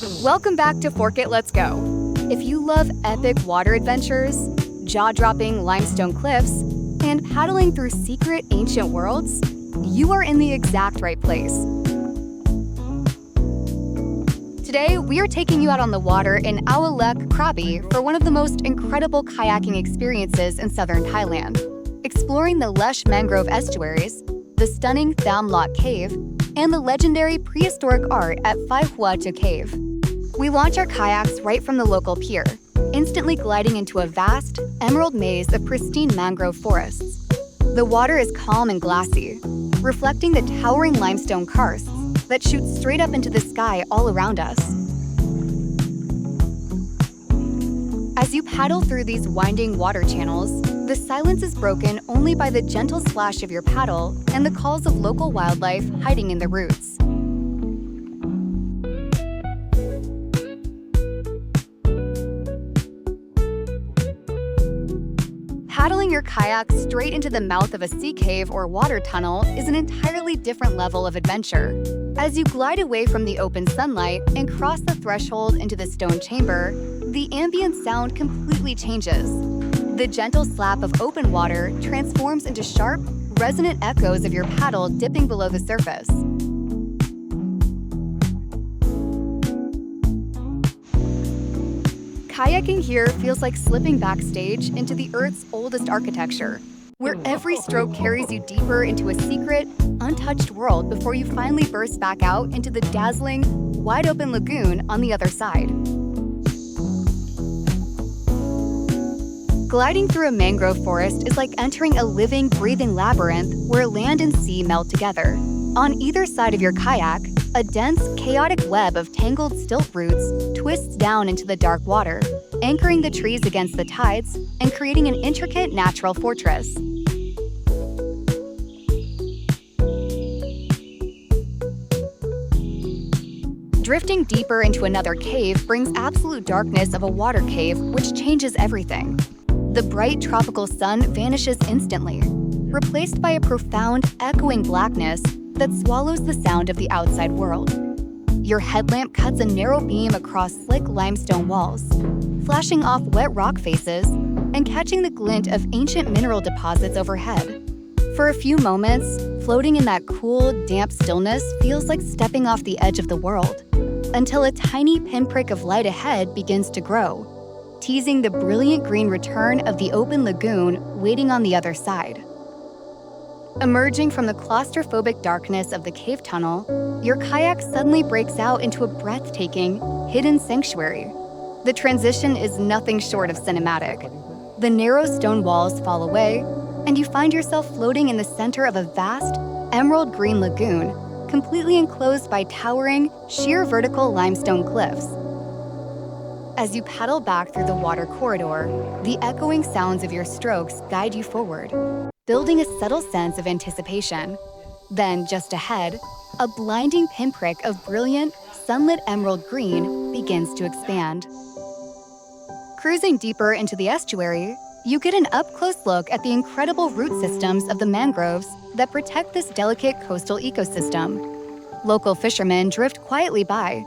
Welcome back to ForkItLetsGo. If you love epic water adventures, jaw-dropping limestone cliffs, and paddling through secret ancient worlds, you are in the exact right place. Today, we are taking you out on the water in Krabi for one of the most incredible kayaking experiences in southern Thailand, exploring the lush mangrove estuaries, the stunning Tham Lot Cave, and the legendary prehistoric art at Phai Hua To Cave. We launch our kayaks right from the local pier, instantly gliding into a vast, emerald maze of pristine mangrove forests. The water is calm and glassy, reflecting the towering limestone karsts that shoot straight up into the sky all around us. As you paddle through these winding water channels, the silence is broken only by the gentle splash of your paddle and the calls of local wildlife hiding in the roots. Paddling your kayak straight into the mouth of a sea cave or water tunnel is an entirely different level of adventure. As you glide away from the open sunlight and cross the threshold into the stone chamber, the ambient sound completely changes. The gentle slap of open water transforms into sharp, resonant echoes of your paddle dipping below the surface. Kayaking here feels like slipping backstage into the Earth's oldest architecture, where every stroke carries you deeper into a secret, untouched world before you finally burst back out into the dazzling, wide-open lagoon on the other side. Gliding through a mangrove forest is like entering a living, breathing labyrinth where land and sea melt together. On either side of your kayak, a dense, chaotic web of tangled stilt roots twists down into the dark water, anchoring the trees against the tides and creating an intricate natural fortress. Drifting deeper into another cave brings absolute darkness of a water cave, which changes everything. The bright tropical sun vanishes instantly, replaced by a profound, echoing blackness that swallows the sound of the outside world. Your headlamp cuts a narrow beam across slick limestone walls, flashing off wet rock faces and catching the glint of ancient mineral deposits overhead. For a few moments, floating in that cool, damp stillness feels like stepping off the edge of the world, until a tiny pinprick of light ahead begins to grow, teasing the brilliant green return of the open lagoon waiting on the other side. Emerging from the claustrophobic darkness of the cave tunnel, your kayak suddenly breaks out into a breathtaking, hidden sanctuary. The transition is nothing short of cinematic. The narrow stone walls fall away, and you find yourself floating in the center of a vast, emerald green lagoon, completely enclosed by towering, sheer vertical limestone cliffs. As you paddle back through the water corridor, the echoing sounds of your strokes guide you forward, building a subtle sense of anticipation. Then, just ahead, a blinding pinprick of brilliant, sunlit emerald green begins to expand. Cruising deeper into the estuary, you get an up-close look at the incredible root systems of the mangroves that protect this delicate coastal ecosystem. Local fishermen drift quietly by,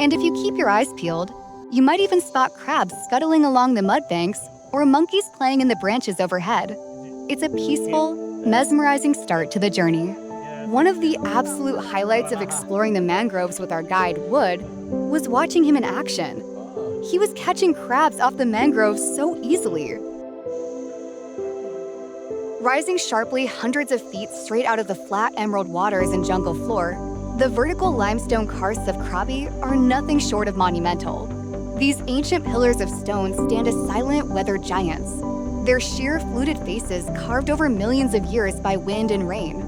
and if you keep your eyes peeled, you might even spot crabs scuttling along the mud banks or monkeys playing in the branches overhead. It's a peaceful, mesmerizing start to the journey. One of the absolute highlights of exploring the mangroves with our guide, Wood, was watching him in action. He was catching crabs off the mangroves so easily. Rising sharply hundreds of feet straight out of the flat emerald waters and jungle floor, the vertical limestone karsts of Krabi are nothing short of monumental. These ancient pillars of stone stand as silent, weathered giants, their sheer, fluted faces carved over millions of years by wind and rain.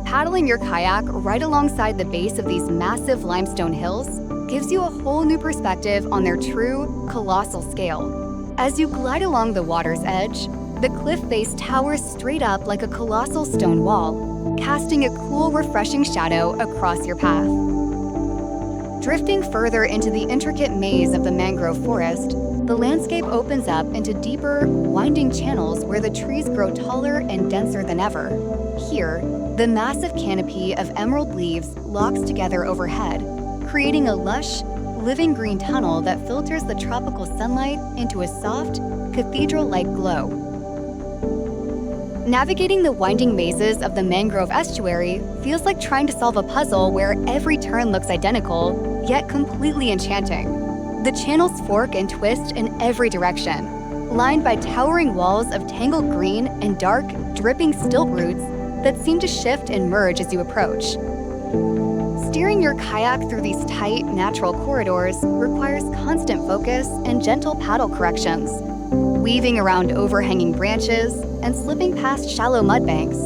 Paddling your kayak right alongside the base of these massive limestone hills gives you a whole new perspective on their true, colossal scale. As you glide along the water's edge, the cliff face towers straight up like a colossal stone wall, casting a cool, refreshing shadow across your path. Drifting further into the intricate maze of the mangrove forest, the landscape opens up into deeper, winding channels where the trees grow taller and denser than ever. Here, the massive canopy of emerald leaves locks together overhead, creating a lush, living green tunnel that filters the tropical sunlight into a soft, cathedral-like glow. Navigating the winding mazes of the mangrove estuary feels like trying to solve a puzzle where every turn looks identical, yet completely enchanting. The channels fork and twist in every direction, lined by towering walls of tangled green and dark, dripping stilt roots that seem to shift and merge as you approach. Steering your kayak through these tight, natural corridors requires constant focus and gentle paddle corrections, weaving around overhanging branches and slipping past shallow mud banks.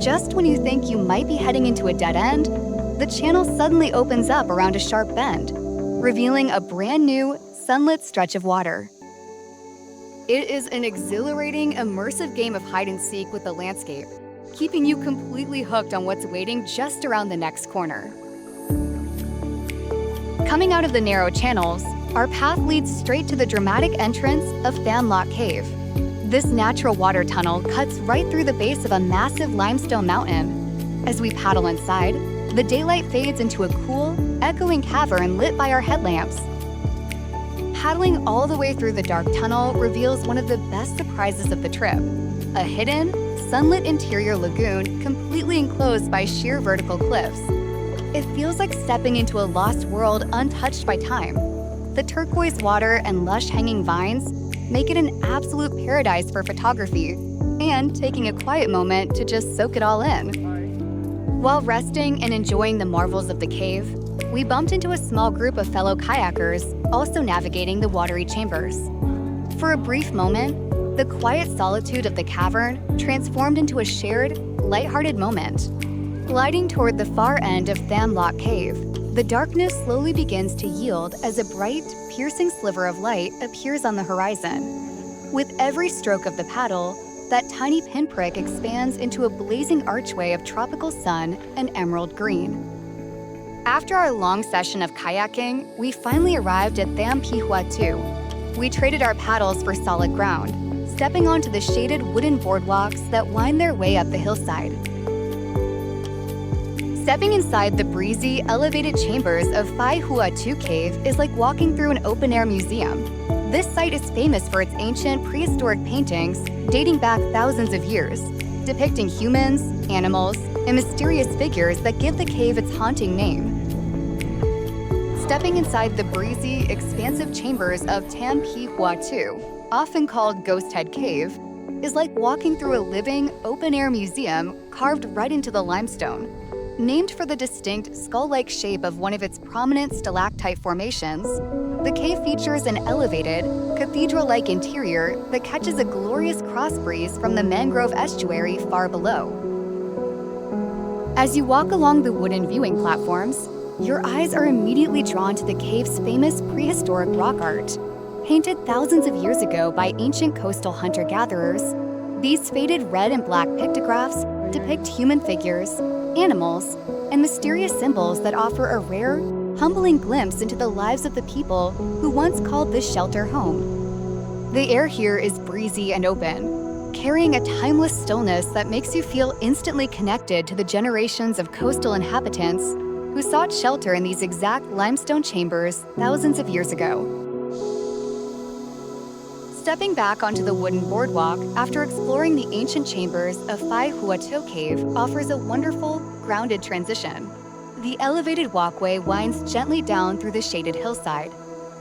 Just when you think you might be heading into a dead end, the channel suddenly opens up around a sharp bend, revealing a brand new, sunlit stretch of water. It is an exhilarating, immersive game of hide and seek with the landscape, keeping you completely hooked on what's waiting just around the next corner. Coming out of the narrow channels, our path leads straight to the dramatic entrance of Tham Lock Cave. This natural water tunnel cuts right through the base of a massive limestone mountain. As we paddle inside, the daylight fades into a cool, echoing cavern lit by our headlamps. Paddling all the way through the dark tunnel reveals one of the best surprises of the trip: a hidden, sunlit interior lagoon completely enclosed by sheer vertical cliffs. It feels like stepping into a lost world untouched by time. The turquoise water and lush hanging vines make it an absolute paradise for photography and taking a quiet moment to just soak it all in. While resting and enjoying the marvels of the cave, we bumped into a small group of fellow kayakers also navigating the watery chambers. For a brief moment, the quiet solitude of the cavern transformed into a shared, lighthearted moment. Gliding toward the far end of Tham Lock Cave, the darkness slowly begins to yield as a bright, piercing sliver of light appears on the horizon. With every stroke of the paddle, that tiny pinprick expands into a blazing archway of tropical sun and emerald green. After our long session of kayaking, we finally arrived at Tham Pihua 2. We traded our paddles for solid ground, stepping onto the shaded wooden boardwalks that wind their way up the hillside. Stepping inside the breezy, elevated chambers of Phai Hua 2 Cave is like walking through an open-air museum. This site is famous for its ancient prehistoric paintings dating back thousands of years, depicting humans, animals, and mysterious figures that give the cave its haunting name. Stepping inside the breezy, expansive chambers of Tham Pihua 2, often called Ghost Head Cave, is like walking through a living, open-air museum carved right into the limestone. Named for the distinct skull-like shape of one of its prominent stalactite formations, the cave features an elevated, cathedral-like interior that catches a glorious cross breeze from the mangrove estuary far below. As you walk along the wooden viewing platforms, your eyes are immediately drawn to the cave's famous prehistoric rock art. Painted thousands of years ago by ancient coastal hunter-gatherers, these faded red and black pictographs depict human figures, animals, and mysterious symbols that offer a rare, humbling glimpse into the lives of the people who once called this shelter home. The air here is breezy and open, carrying a timeless stillness that makes you feel instantly connected to the generations of coastal inhabitants who sought shelter in these exact limestone chambers thousands of years ago. Stepping back onto the wooden boardwalk after exploring the ancient chambers of Phai Hua 2 Cave offers a wonderful, grounded transition. The elevated walkway winds gently down through the shaded hillside,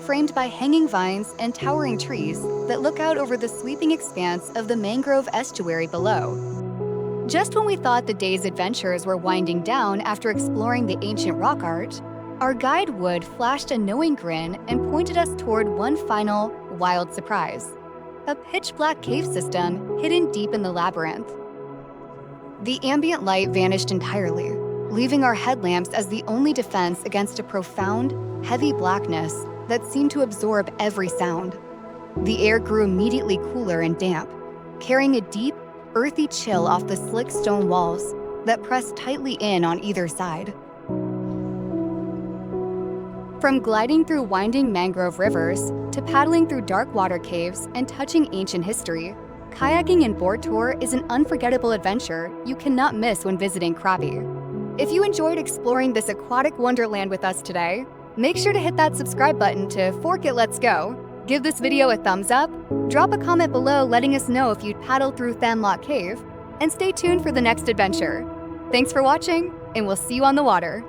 framed by hanging vines and towering trees that look out over the sweeping expanse of the mangrove estuary below. Just when we thought the day's adventures were winding down after exploring the ancient rock art, our guide Wood flashed a knowing grin and pointed us toward one final, wild surprise: a pitch-black cave system hidden deep in the labyrinth. The ambient light vanished entirely, leaving our headlamps as the only defense against a profound, heavy blackness that seemed to absorb every sound. The air grew immediately cooler and damp, carrying a deep, earthy chill off the slick stone walls that pressed tightly in on either side. From gliding through winding mangrove rivers to paddling through dark water caves and touching ancient history, kayaking and board tour is an unforgettable adventure you cannot miss when visiting Krabi. If you enjoyed exploring this aquatic wonderland with us today, make sure to hit that subscribe button to ForkItLetsGo, give this video a thumbs up, drop a comment below letting us know if you'd paddled through Thanlock Cave, and stay tuned for the next adventure. Thanks for watching, and we'll see you on the water.